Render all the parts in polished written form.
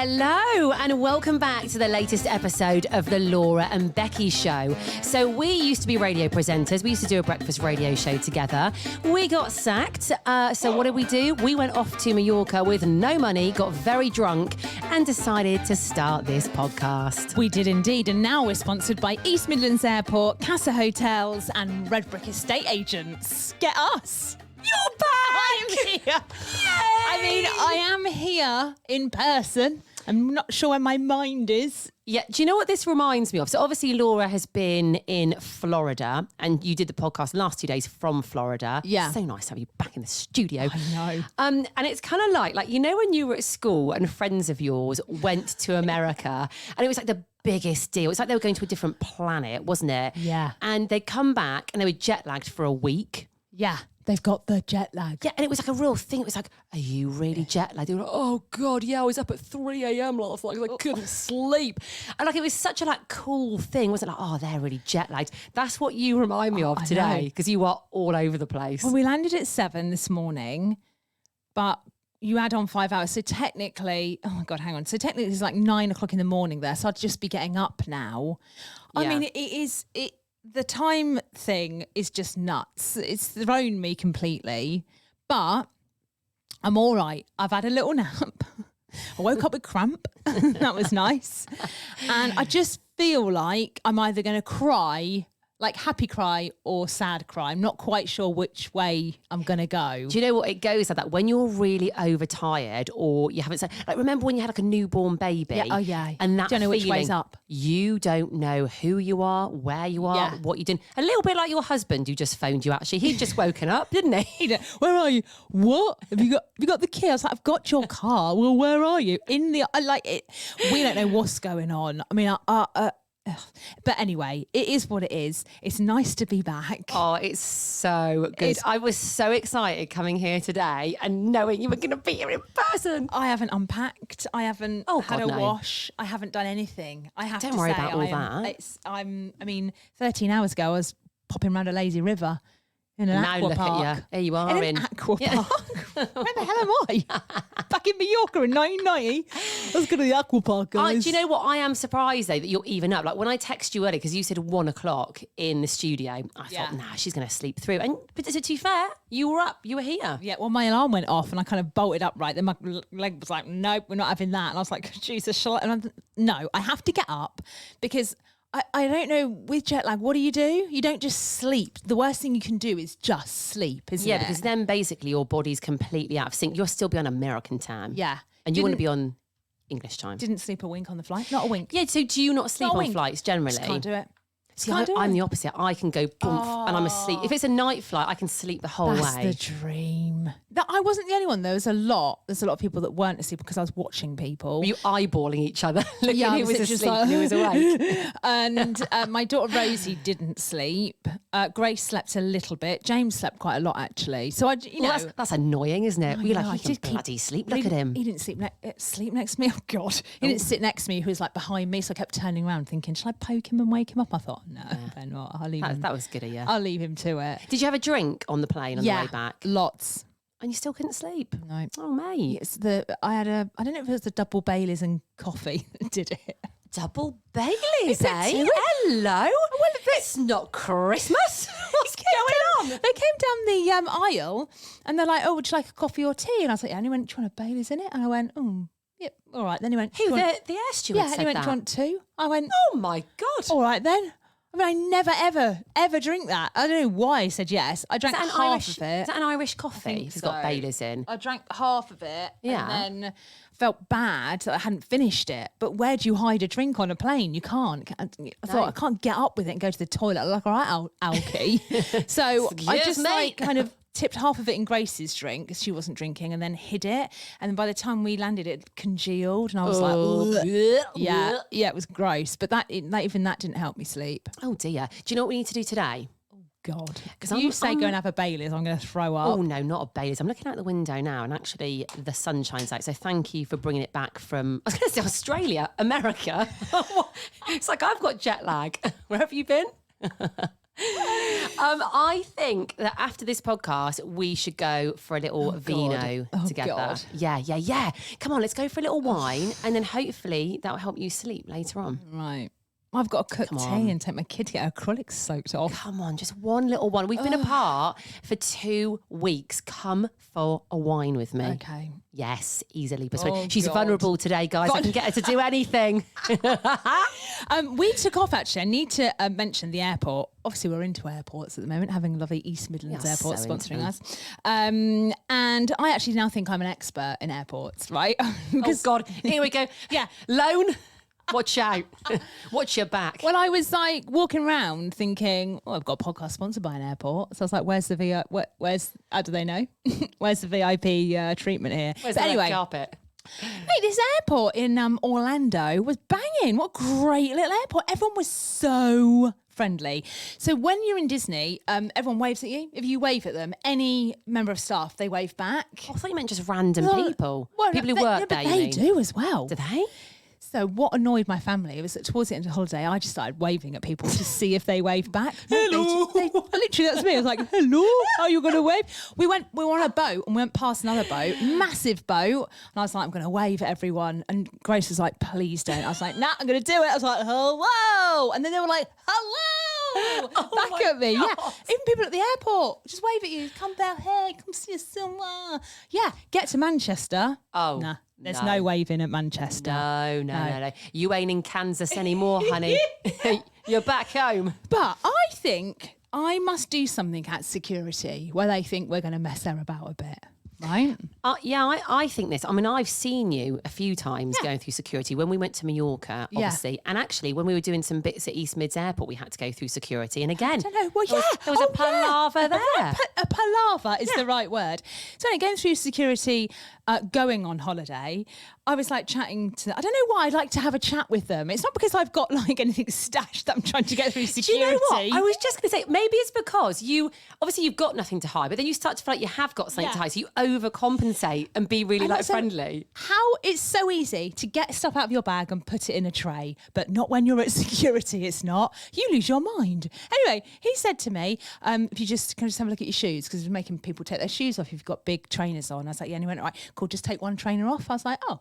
Hello and welcome back to the latest episode of the Laura and Becky Show. So we used to be radio presenters. We used to do a breakfast radio show together. We got sacked. So what did we do? We went off to Mallorca with no money, got very drunk and decided to start this podcast. We did indeed. And now we're sponsored by East Midlands Airport, Casa Hotels and RedBrik Estate Agents. Get us. You're back! I'm here. Yay! I mean, I am here in person. I'm not sure where my mind is. Yeah, do you know what this reminds me of? So obviously Laura has been in Florida and you did the podcast last 2 days from Florida. Yeah. So nice to have you back in the studio. I know. And it's kind of like, you know, when you were at school and friends of yours went to America and it was like the biggest deal. It's like they were going to a different planet, wasn't it? Yeah. And they come back and they were jet lagged for a week. Yeah. They've got the jet lag. Yeah, and it was like a real thing. It was like, are you really jet lagged? They were like, oh God, yeah, I was up at 3 a.m. last night because I couldn't sleep. And like, it was such a like cool thing. Wasn't like, oh, they're really jet lagged. That's what you remind me of today because you are all over the place. Well, we landed at 7 this morning, but you add on 5 hours. So technically, oh my God, hang on. So technically it's like 9 o'clock in the morning there. So I'd just be getting up now. I mean, the time thing is just nuts. It's thrown me completely, but I'm all right. I've had a little nap. I woke up with cramp. That was nice. And I just feel like I'm either going to cry, like happy cry or sad cry. I'm not quite sure which way I'm going to go. Do you know what? It goes like that when you're really overtired or you haven't said, like, remember when you had like a newborn baby? Yeah, oh yeah. And that don't know which way's up. You don't know who you are, where you are, what you're doing. A little bit like your husband who just phoned you actually. He'd just woken up, didn't he? Where are you? What? Have you got the key? I was like, I've got your car. Well, where are you? I like it. We don't know what's going on. I mean, but anyway, it is what it is. It's nice to be back. Oh, it's so good. I was so excited coming here today and knowing you were going to be here in person. I haven't unpacked. I haven't had a wash. I haven't done anything. I have to say. Don't worry about all that. I mean, 13 hours ago, I was popping around a lazy river. In an aqua park. At you. There you are. In an aqua park. Where the hell am I? Back in Mallorca in 1990. Let's go to the aqua park, guys. Do you know what? I am surprised, though, that you're even up. Like, when I text you earlier, because you said 1 o'clock in the studio, I thought, nah, she's going to sleep through. But to be fair, you were up. You were here. Yeah, well, my alarm went off and I kind of bolted upright. Then my leg was like, nope, we're not having that. And I was like, Jesus, no, I have to get up because I don't know, with jet lag, what do? You don't just sleep. The worst thing you can do is just sleep, isn't it? Yeah, because then basically your body's completely out of sync. You'll still be on American time. Yeah. And you want to be on English time. Didn't sleep a wink on the flight. Not a wink. Yeah, so do you not sleep on flights generally? Just can't do it. See, I'm the opposite. I can go boom and I'm asleep. If it's a night flight, I can sleep the whole way. That's the dream. I wasn't the only one. There's a lot of people that weren't asleep because I was watching people. Were you eyeballing each other? Looking who was asleep and who was awake? And my daughter Rosie didn't sleep. Grace slept a little bit. James slept quite a lot actually. So that's annoying, isn't it? You're like, he can bloody sleep. Look at him. He didn't sleep next to me. Oh God, he didn't sit next to me. He was like behind me. So I kept turning around thinking, should I poke him and wake him up? I thought, no, better not. I'll leave him. That was good of you. I'll leave him to it. Did you have a drink on the plane on the way back? Lots. And you still couldn't sleep? No. Oh, mate. I don't know if it was the double Baileys and coffee that did it. Double Baileys, eh? Hello. Well, it's not Christmas. What's going on? They came down the aisle and they're like, oh, would you like a coffee or tea? And I was like, yeah. And he went, do you want a Baileys in it? And I went, oh, yeah, all right. Then he went, the air steward said and he went, that. do you want two? I went, oh my God. All right then. I mean, I never, ever drink that. I don't know why I said yes. I drank half of it. Is that an Irish coffee? It's got Baileys in. I drank half of it and then felt bad that I hadn't finished it. But where do you hide a drink on a plane? You can't. I thought, I can't get up with it and go to the toilet. I'm like, all right, Alki. So I just kind of tipped half of it in Grace's drink because she wasn't drinking and then hid it. And then by the time we landed, it congealed and I was like, yeah, it was gross. But even that didn't help me sleep. Oh dear. Do you know what we need to do today? Oh God. Because you say go and have a Baileys, I'm going to throw up. Oh no, not a Baileys. I'm looking out the window now and actually the sun shines out. So thank you for bringing it back from, I was going to say Australia, America. It's like I've got jet lag. Where have you been? I think that after this podcast, we should go for a little vino together. God. Yeah. Come on, let's go for a little wine, and then hopefully that will help you sleep later on. Right. I've got to cook tea and take my kid to get her acrylics soaked off. Come on, just one little one. We've been apart for 2 weeks. Come for a wine with me. Okay. Yes, easily persuaded. She's God. vulnerable today, guys. I can get her to do anything. We took off, actually. I need to mention the airport. Obviously, we're into airports at the moment, having lovely East Midlands Airport sponsoring us. And I actually now think I'm an expert in airports, right? Because, God, here we go. Yeah, loan. Watch out. Watch your back. Well, I was like walking around thinking, I've got a podcast sponsored by an airport. So I was like, where's the how do they know? Where's the VIP treatment here? Where's the red carpet? Mate, this airport in Orlando was banging. What a great little airport. Everyone was so friendly. So when you're in Disney, everyone waves at you. If you wave at them, any member of staff, they wave back. I thought you meant just random people. Well, people who work there, they do as well. Do they? So what annoyed my family was that towards the end of the holiday, I just started waving at people to see if they waved back. Hello. Literally, that's me. I was like, hello, how are you going to wave? We were on a boat and we went past another boat, massive boat. And I was like, I'm going to wave at everyone. And Grace was like, please don't. I was like, nah, I'm going to do it. I was like, hello. And then they were like, hello. Back at me. God. Yeah. Even people at the airport just wave at you. Come down here. Come see us somewhere. Yeah. Get to Manchester. Oh. Nah. There's no waving at Manchester. No. You ain't in Kansas anymore, honey. You're back home. But I think I must do something at security where they think we're going to mess her about a bit. Right? I think this. I mean, I've seen you a few times going through security. When we went to Mallorca, obviously, and actually when we were doing some bits at East Mids Airport, we had to go through security. And again, I don't know. Well, there was a palaver there. A palaver is the right word. So anyway, going through security, going on holiday, I was like chatting to them. I don't know why I'd like to have a chat with them. It's not because I've got like anything stashed that I'm trying to get through security. Do you know what? I was just going to say, maybe it's because you've got nothing to hide, but then you start to feel like you have got something to hide. So you overcompensate and be really friendly. How it's so easy to get stuff out of your bag and put it in a tray, but not when you're at security. It's not. You lose your mind. Anyway, he said to me, if you just kind of have a look at your shoes, because we're making people take their shoes off if you've got big trainers on. I was like, yeah, and he went, all right, cool, just take one trainer off. I was like, oh.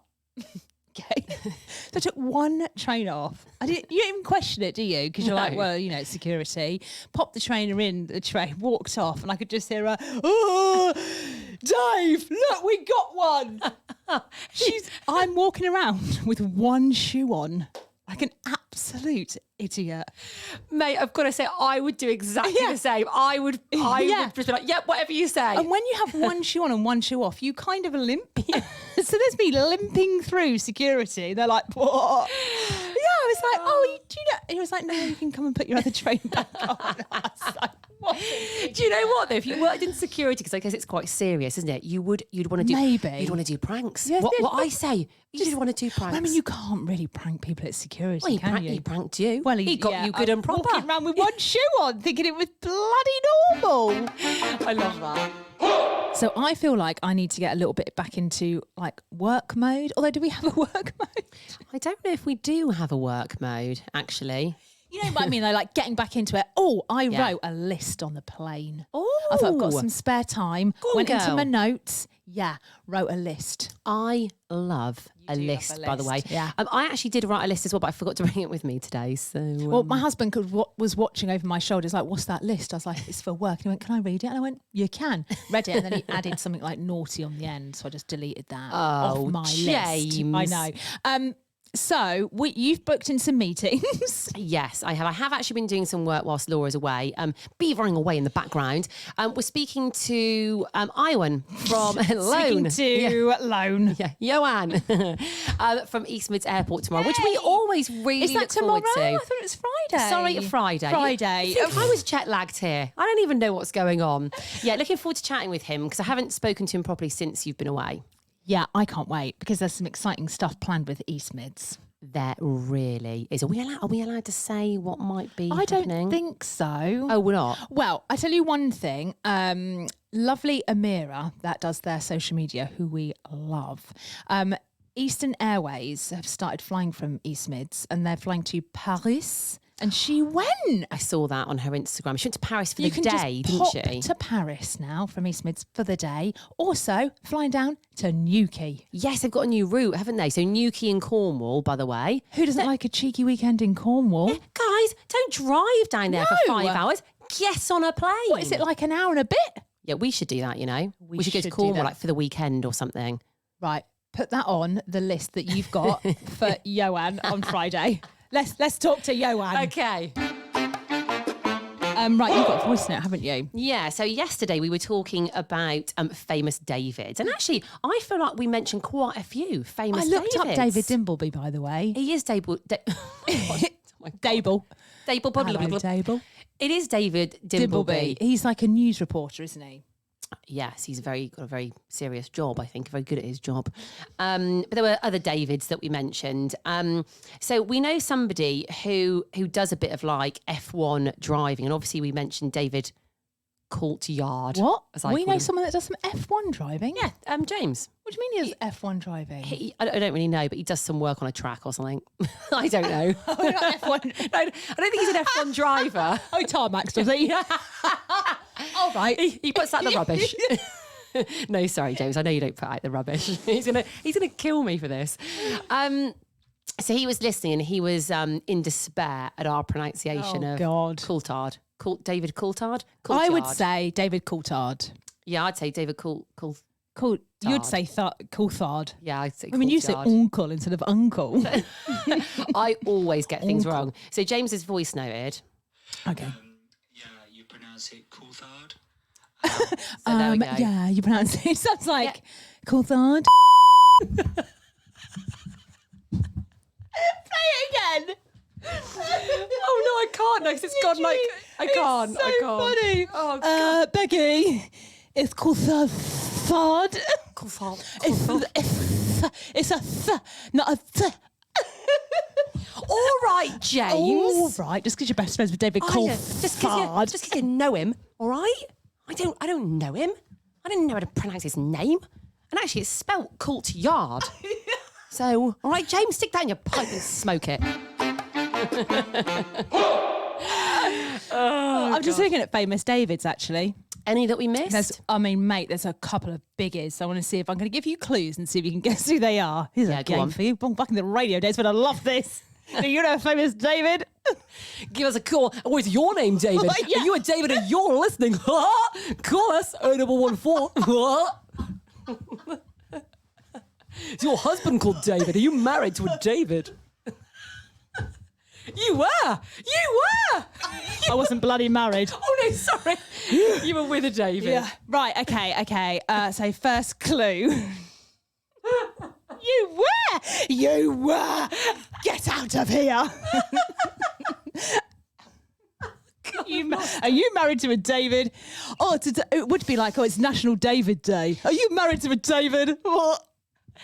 Okay. So I took one trainer off. You didn't even question it, do you? Because you're like, well, you know, it's security. Popped the trainer in the tray, walked off, and I could just hear her, oh, Dave, look, we got one. I'm walking around with one shoe on, like an absolute idiot. Mate, I've got to say, I would do exactly the same. I would just be like, yep, whatever you say. And when you have one shoe on and one shoe off, you kind of limp. So there's me limping through security. They're like, what? I was like, oh, do you know? And he was like, no, you can come and put your other train back on. I was like, what? Do you know what though? If you worked in security, because I guess it's quite serious, isn't it? You'd want to do you'd want to do pranks. Yes, what I say, you just want to do pranks. I mean, you can't really prank people at security. Well, can you? He pranked you. Well, he got you good and proper. Walking around with one shoe on, thinking it was bloody normal. I love that. So I feel like I need to get a little bit back into like work mode. Although, do we have a work mode? I don't know if we do have a work mode, actually. You know what I mean? Though, like getting back into it. Oh, I wrote a list on the plane. Oh, I thought I've got some spare time. Went into my notes. Yeah, wrote a list. I love a list, by the way. Yeah. I actually did write a list as well, but I forgot to bring it with me today. So, well, my husband was watching over my shoulder. He's like, "What's that list?" I was like, "It's for work." And he went, "Can I read it?" And I went, "You can." Read it, and then he added something like naughty on the end, so I just deleted that off my list. I know. So you've booked in some meetings. Yes, I have. I have actually been doing some work whilst Laura's away, beavering away in the background. We're speaking to Iwan from Loan. Loan. Yeah, Joanne from East Mids Airport tomorrow, which we always really look forward to. I thought it was Friday. Sorry, Friday. Friday. I was jet lagged here. I don't even know what's going on. Yeah, looking forward to chatting with him because I haven't spoken to him properly since you've been away. Yeah, I can't wait because there's some exciting stuff planned with East Mids. There really is. Are we allowed to say what might be happening? I don't think so. Oh, we're not? Well, I tell you one thing. Lovely Amira, that does their social media, who we love. Eastern Airways have started flying from East Mids and they're flying to Paris And she went. I saw that on her Instagram. She went to Paris for You the can day, just didn't pop she? to Paris now from East Mids for the day. Also, flying down to Newquay. Yes, they've got a new route, haven't they? So Newquay and Cornwall, by the way. Who doesn't like a cheeky weekend in Cornwall? Guys, don't drive down there for 5 hours. Get on a plane. What is it, like an hour and a bit? Yeah, we should do that, you know. We should go to should do Cornwall that. like for the weekend or something. Right, put that on the list that you've got for Johan on Friday. Let's talk to Johan. Okay. Right, you've got a voice note, haven't you? Yeah, so yesterday we were talking about famous Davids. And actually, I feel like we mentioned quite a few famous Davids. I looked up David Dimbleby, by the way. He is Dable. Dable. Dable. Hello, Dable. It is David Dimbleby. He's like a news reporter, isn't he? Yes, he's got a very serious job, I think, very good at his job. But there were other Davids that we mentioned. So we know somebody who does a bit of like F1 driving, and obviously we mentioned David Coulthard. What? as I We call know him. someone that does some F1 driving? Yeah, James. What do you mean he does F1 driving? I don't really know, but he does some work on a track or something. I don't know. F1. I don't think he's an F1 driver. Oh, Tarmac, does he? All right. He puts out the rubbish. No, sorry, James. I know you don't put out the rubbish. He's gonna kill me for this. So he was listening and he was in despair at our pronunciation of Coulthard. David Coulthard? I would say David Coulthard. Yeah, I'd say David Coulthard. You'd say Coulthard. Yeah, I'd say I mean, you say uncle instead of uncle. I always get things wrong. So James is voice noted. Okay. Yeah, you pronounce it Coulthard. So there we go. Yeah, you pronounce it. It sounds like Coulthard. Play it again. Oh no, I can't. No, 'cause it's gone like I can't. It's so funny. Oh God. Becky, it's Coulthard. Coulthard. It's a th, not a th. All right, James. All right, just because you're best friends with David Coulthard. Just because you know him, all right? I don't know him. I didn't know how to pronounce his name. And actually, it's spelt Coulthard. So, all right, James, stick that in your pipe and smoke it. I'm just looking at famous Davids, actually. Any that we missed? Mate, there's a couple of biggies. I want to see if I'm going to give you clues and see if you can guess who they are. Here's a go game on. for you. Back in the radio days, but I love this. Do you know famous David? Give us a call. What's your name, David? Yeah. Are you a David and you're listening? Call us 014. Is your husband called David? Are you married to a David? You were. I wasn't bloody married. Oh no, sorry. You were with a David. Yeah. Right, okay. So first clue. You were. Get out of here. Are you married to a David? It would be like, it's National David Day. Are you married to a David? What?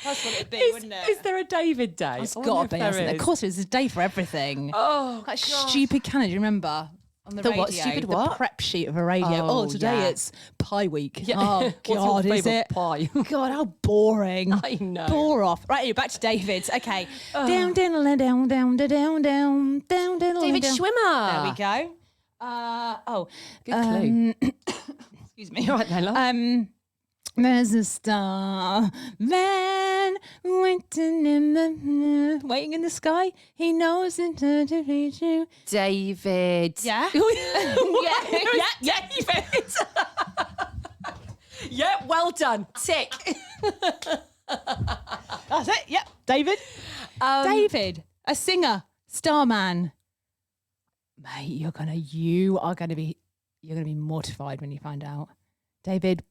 That's what it'd be, wouldn't it? Is there a David Day? It's got to be, hasn't it? Of course, it's a day for everything. Oh, that stupid calendar, do you remember? On the radio, what? Stupid the what? prep sheet of a radio. Oh, Today yeah. it's Pie Week. Yeah. Oh, What's your God, is favourite it? pie? God, how boring. I know. Bore off. Right, back to David's. Okay. Down, down, down, down, down, down, down, down. David Schwimmer. There we go. Good clue. Excuse me. All right then, love. There's a star man waiting in the sky. He knows it to reach you. David. Yeah. yeah, David. Yeah, well done. Tick. That's it. Yep. David. David, a singer, starman. Mate, you are gonna be mortified when you find out. David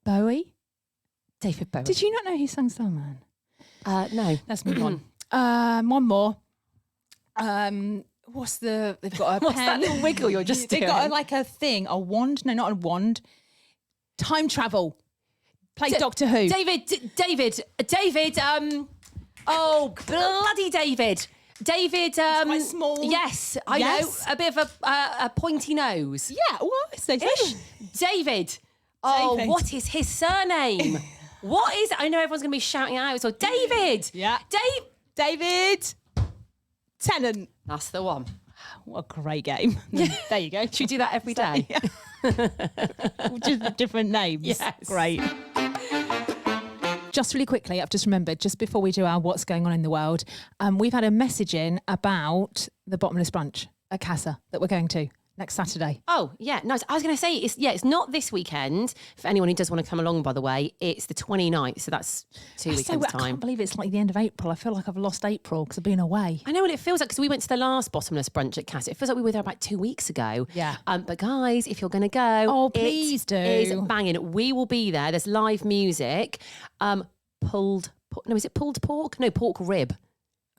Bowie. David Bowie. Did you not know he sang Starman? No. Let's move on. One more. They've got a What's pen. that little wiggle you're just doing? They've got a wand. No, not a wand. Time travel. Play Doctor Who. David. Oh, bloody David. David. quite small. Yes, I Yes. know. A bit of a pointy nose. Yeah, what? Say David. Oh, David. what is his surname? What is it? I know everyone's going to be shouting it out. So David. Yeah. David Tennant. That's the one. What a great game. There you go. Should we do that every day? Just different names. Yes. Great. Just really quickly, I've just remembered, just before we do our what's going on in the world, we've had a message in about the bottomless brunch at Casa that we're going to next Saturday. Oh, yeah, nice. I was going to say, it's not this weekend. For anyone who does want to come along, by the way, it's the 29th, so that's 2 weekends' I time. can't believe it's like the end of April. I feel like I've lost April because I've been away. I know what it feels like, because we went to the last bottomless brunch at Casa. It feels like we were there about 2 weeks ago. Yeah. But guys, if you're going to go, please do. It is banging. We will be there. There's live music. Pulled pork? No, pork rib.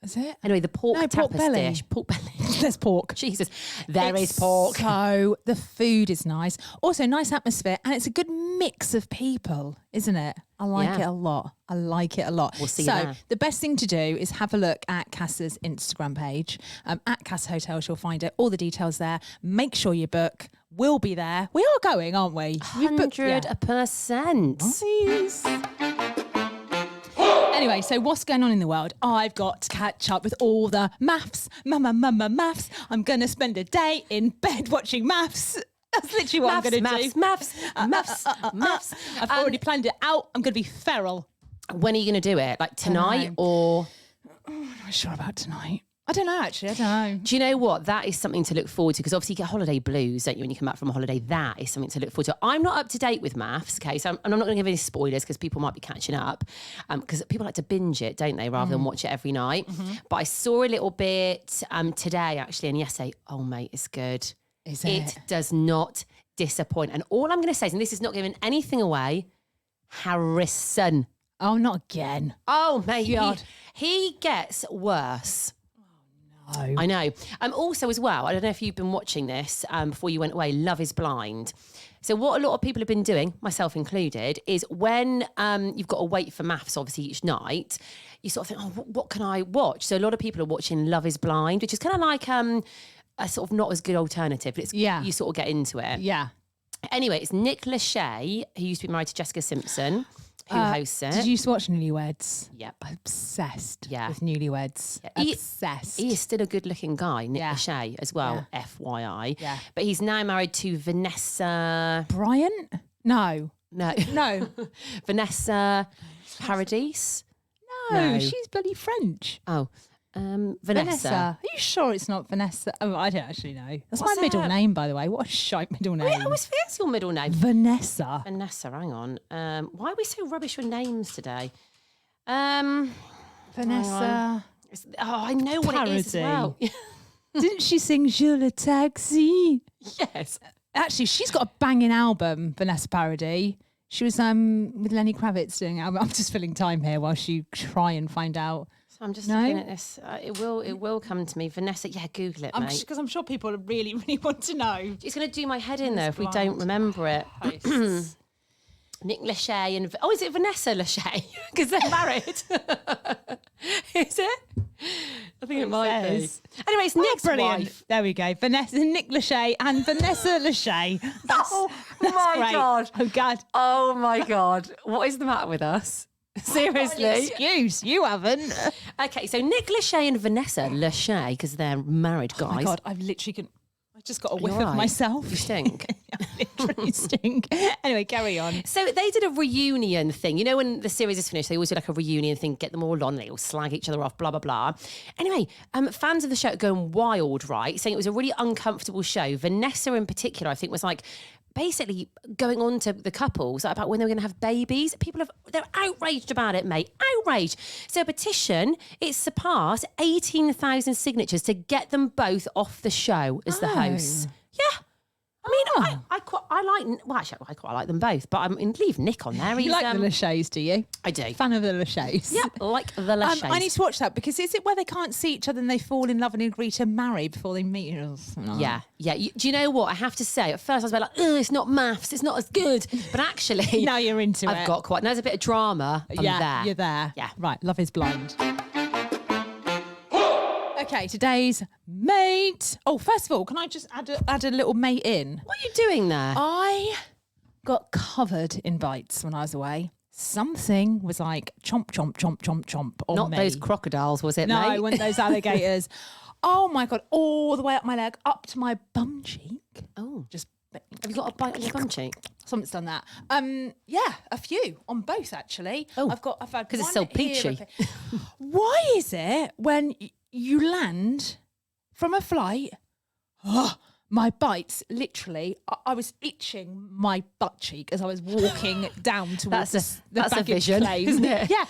Is it? Anyway, the pork pork tapas belly. dish. Pork belly. There's pork. Jesus, there is pork. So the food is nice. Also, nice atmosphere, and it's a good mix of people, isn't it? I like it a lot. We'll see you there. The best thing to do is have a look at Casa's Instagram page. At Casa Hotels, you'll find it. All the details there. Make sure you book. We'll be there. We are going, aren't we? 100%. Nice. Anyway, so what's going on in the world? I've got to catch up with all the MAFS. Mama, MAFS. I'm going to spend a day in bed watching MAFS. That's literally what I'm going to do. MAFS. I've already planned it out. I'm going to be feral. When are you going to do it? Like tonight or? I'm not sure about tonight. I don't know, actually. I don't know. Do you know what? That is something to look forward to, because obviously you get holiday blues, don't you, when you come back from a holiday? That is something to look forward to. I'm not up to date with MAFS, okay? So I'm not going to give any spoilers because people might be catching up. Because people like to binge it, don't they, rather than watch it every night. Mm-hmm. But I saw a little bit today, actually, and yesterday. Oh, mate, it's good. Is it? It does not disappoint. And all I'm going to say is, and this is not giving anything away, Harrison. Oh, not again. Oh, mate. He gets worse. I know. Also, as well, I don't know if you've been watching this before you went away, Love is Blind. So what a lot of people have been doing, myself included, is when you've got to wait for MAFS, obviously, each night, you sort of think, what can I watch? So a lot of people are watching Love is Blind, which is kind of like a sort of not as good alternative, but it's you sort of get into it. Yeah. Anyway, it's Nick Lachey, who used to be married to Jessica Simpson, who hosts it. Did you used to watch Newlyweds? Yep. Obsessed with Newlyweds. Yeah. Obsessed. He is still a good-looking guy, Nick Lachey, as well, FYI. Yeah. But he's now married to Vanessa... Bryant? No. Vanessa Paradis? No, she's bloody French. Oh. Vanessa. Are you sure it's not Vanessa? Oh, I don't actually know. That's my middle name, by the way. What a shite middle name. Wait, I always forget your middle name. Vanessa, hang on. Why are we so rubbish with names today? Vanessa. I know what it is as well. Didn't she sing Je le taxi? Yes. Actually, she's got a banging album, Vanessa Paradis. She was with Lenny Kravitz doing it. I'm just filling time here while she try and find out. I'm just looking at this. It will come to me. Vanessa, Google it, mate. Because I'm sure people really, really want to know. It's going to do my head in there if we don't remember it. Nick Lachey and... Oh, is it Vanessa Lachey? Because they're married. Is it? I think it might be. Anyway, it's Nick's wife. There we go. Nick Lachey and Vanessa Lachey. That's my great. God. Oh, God. Oh, my God. What is the matter with us? Seriously? Excuse, you haven't. Okay, so Nick Lachey and Vanessa Lachey, because they're married guys. Oh my God, I just got a whiff of myself. You stink. I literally stink. Anyway, carry on. So they did a reunion thing. You know, when the series is finished, they always do like a reunion thing, get them all on, they all slag each other off, blah, blah, blah. Anyway, fans of the show are going wild, right? Saying it was a really uncomfortable show. Vanessa in particular, I think, was like, basically going on to the couples about when they were going to have babies. They're outraged about it, mate. Outraged. So a petition, it's surpassed 18,000 signatures to get them both off the show as the hosts. Yeah. I mean, I quite like them both, but leave Nick on there. You like the Lachey's, do you? I do. Fan of the Lachey's. Yeah, like the Lachey's. I need to watch that, because is it where they can't see each other and they fall in love and agree to marry before they meet? Yeah. Do you know what? I have to say, at first I was like, it's not MAFS, it's not as good. But actually... now you're into I've got quite... Now there's a bit of drama. I'm there. You're there. Yeah. Right, Love is Blind. Okay, today's mate. Oh, first of all, can I just add a little mate in? What are you doing there? I got covered in bites when I was away. something was like chomp, chomp, chomp, chomp, chomp on Not me. those crocodiles, was it, No, mate? it weren't those alligators. Oh my God, all the way up my leg, up to my bum cheek. Oh, Just have you got a bite on your bum cheek? Someone's done that. Yeah, a few on both actually. Oh, I've had 'cause it's one so here, peachy. Why is it when you land from a flight, my bites literally? I was itching my butt cheek as I was walking down towards That's a the baggage vision, claim. isn't it? Yeah.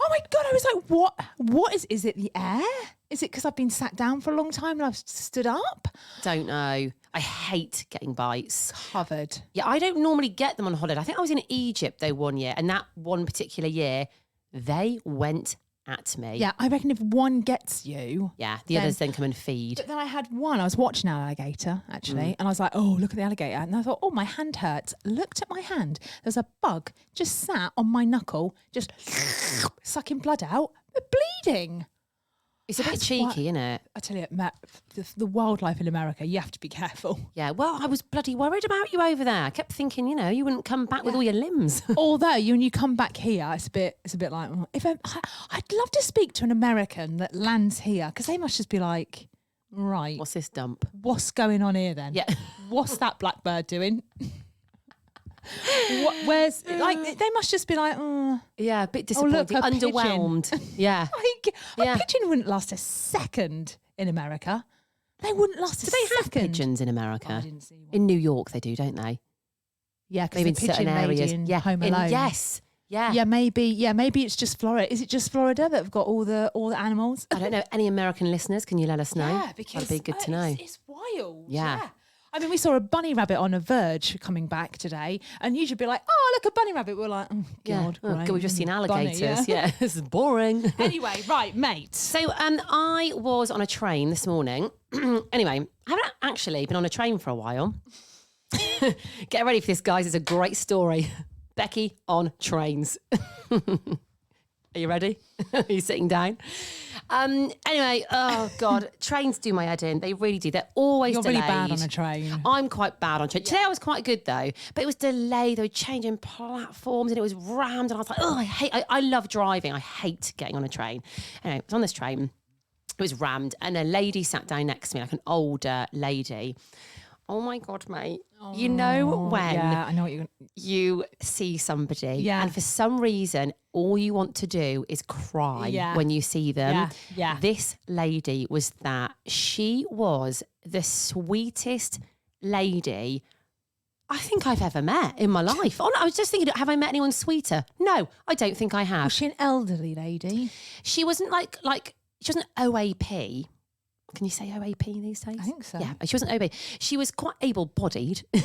Oh my God! I was like, what? What is it? The air? Is it because I've been sat down for a long time and I've stood up? Don't know. I hate getting bites. Covered. Yeah, I don't normally get them on holiday. I think I was in Egypt though one year, and that one particular year, they went at me. Yeah, I reckon if one gets you. Yeah, the others then come and feed. But then I had one. I was watching an alligator actually, and I was like, "Oh, look at the alligator!" And I thought, "Oh, my hand hurts." Looked at my hand. There's a bug just sat on my knuckle, just sucking blood out, bleeding. It's a bit That's cheeky, what- isn't it? I tell you, the wildlife in America, you have to be careful. Yeah, well, I was bloody worried about you over there. I kept thinking, you wouldn't come back with all your limbs. Although when you come back here, it's a bit like, I'd love to speak to an American that lands here because they must just be like, right, What's this dump? what's going on here then? Yeah. What's that blackbird doing? Where's like they must just be like, Yeah, a bit Oh, look, disappointing, a pigeon. underwhelmed. Yeah. like Yeah. a pigeon wouldn't last a second in America. They wouldn't last a Do they have second. pigeons in Oh, America? I didn't see one. In New York, they do, don't they? Yeah, because Maybe the in certain pigeon lady areas. in Yeah. Home Alone. Yes. Yeah. Yeah, maybe it's just Florida. Is it just Florida that have got all the animals? I don't know. Any American listeners, can you let us know? Yeah, because That'd be good to know. It's wild. Yeah. I mean, we saw a bunny rabbit on a verge coming back today, and you'd be like, "Oh, look, a bunny rabbit." We're like, "Oh God, Oh, great. God, we've just seen Bunny, alligators. yeah. Yeah, this is boring. Anyway, right, mate. So I was on a train this morning. Anyway, I haven't actually been on a train for a while. Get ready for this, guys. It's a great story. Becky on trains. Are you ready? Are you sitting down? Anyway, oh God, trains do my head in. They really do. They're always You're delayed. really bad on a train. I'm quite bad on train. Today I was quite good though, but it was delayed. They were changing platforms and it was rammed. And I was like, oh, I love driving. I hate getting on a train. Anyway, I was on this train. It was rammed and a lady sat down next to me, like an older lady. Oh my God, mate. You know when Yeah, I know what you're. you see somebody Yeah. and for some reason all you want to do is cry Yeah. when you see them. Yeah, yeah. This lady was that. She was the sweetest lady I think I've ever met in my life. Oh, no, I was just thinking, have I met anyone sweeter? No, I don't think I have. Was she an elderly lady? She wasn't like she wasn't OAP. Can you say OAP these days? I think so. Yeah, she wasn't OAP. She was quite able-bodied. She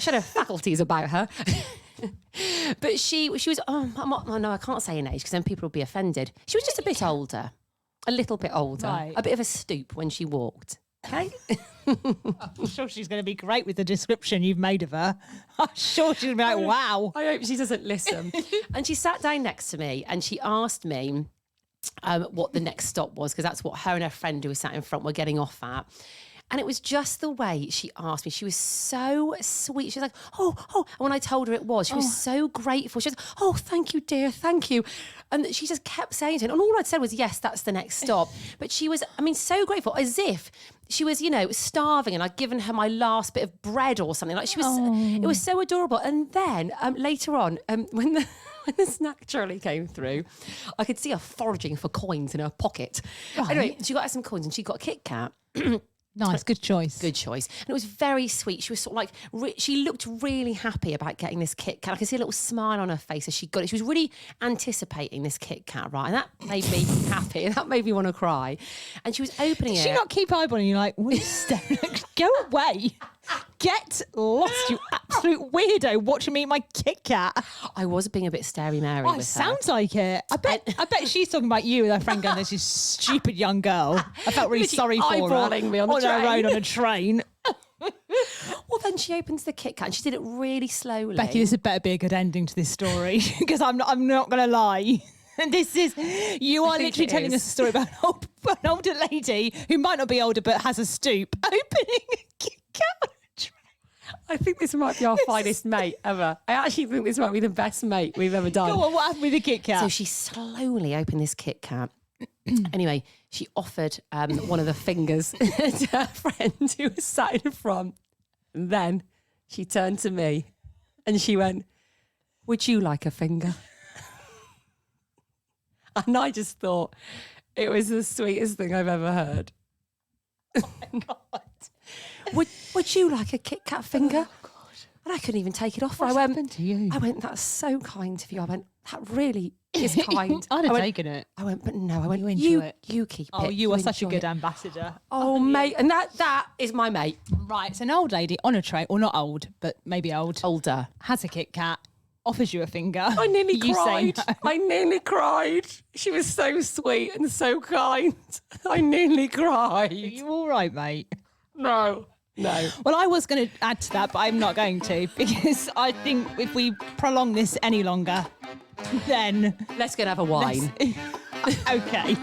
had her faculties about her. But she was, no, I can't say an age because then people will be offended. She was just a bit older, a little bit older, Right. a bit of a stoop when she walked. Okay. I'm sure she's going to be great with the description you've made of her. I'm sure she's going to be like, wow. I hope she doesn't listen. And she sat down next to me and she asked me what the next stop was, because that's what her and her friend who was sat in front were getting off at. And it was just the way she asked me. She was so sweet. She was like, oh. And when I told her it was, she was so grateful. She was, oh, thank you, dear, thank you. And she just kept saying to it. And all I'd said was, yes, that's the next stop. But she was, so grateful, as if she was, starving and I'd given her my last bit of bread or something. Like she was, it was so adorable. And then later on, when the snack trolley came through, I could see her foraging for coins in her pocket. Right. Anyway, she got her some coins and she got a Kit Kat. Nice, good choice. Good choice. And it was very sweet. She was sort of like, she looked really happy about getting this Kit Kat. I could see a little smile on her face as she got it. She was really anticipating this Kit Kat, right? And that made me happy. That made me want to cry. And she was opening Did it. she not keep eyeballing you like, go away. Get lost, you absolute weirdo, watching me eat my Kit Kat. I was being a bit Stary Mary Oh, with it sounds like it. I bet she's talking about you with her friend going, there's this stupid young girl. I felt really sorry for her. eyeballing me on the her train. own on a train. Well, then she opens the Kit Kat and she did it really slowly. Becky, this had better be a good ending to this story because I'm not going to lie. And this is, you are think literally it telling is. us a story about an older lady who might not be older but has a stoop opening a Kit Kat on a train. I think this might be our finest mate ever. I actually think this might be the best mate we've ever done. Go on, what happened with the Kit Kat? So she slowly opened this Kit Kat. Anyway, she offered one of the fingers to her friend who was sat in front. And then she turned to me and she went, "Would you like a finger?" And I just thought it was the sweetest thing I've ever heard. Oh my God. Would you like a Kit Kat finger? Oh, God. And I couldn't even take it off. What's happened to you? I went, "That's so kind of you." I went, "That really is kind." I'd have taken it. I went, "But no." I went, You enjoy it. You keep it. Oh, you are such a enjoy good it." ambassador. Oh, mate. And that is my mate. Right, so an old lady on a tray, or not old, but maybe old, Older. has a Kit Kat, offers you a finger. I nearly You say cried. no. I nearly cried. She was so sweet and so kind. I nearly Are cried. you all right, mate? No. Well, I was going to add to that, but I'm not going to, because I think if we prolong this any longer, then Let's go and have a wine. okay.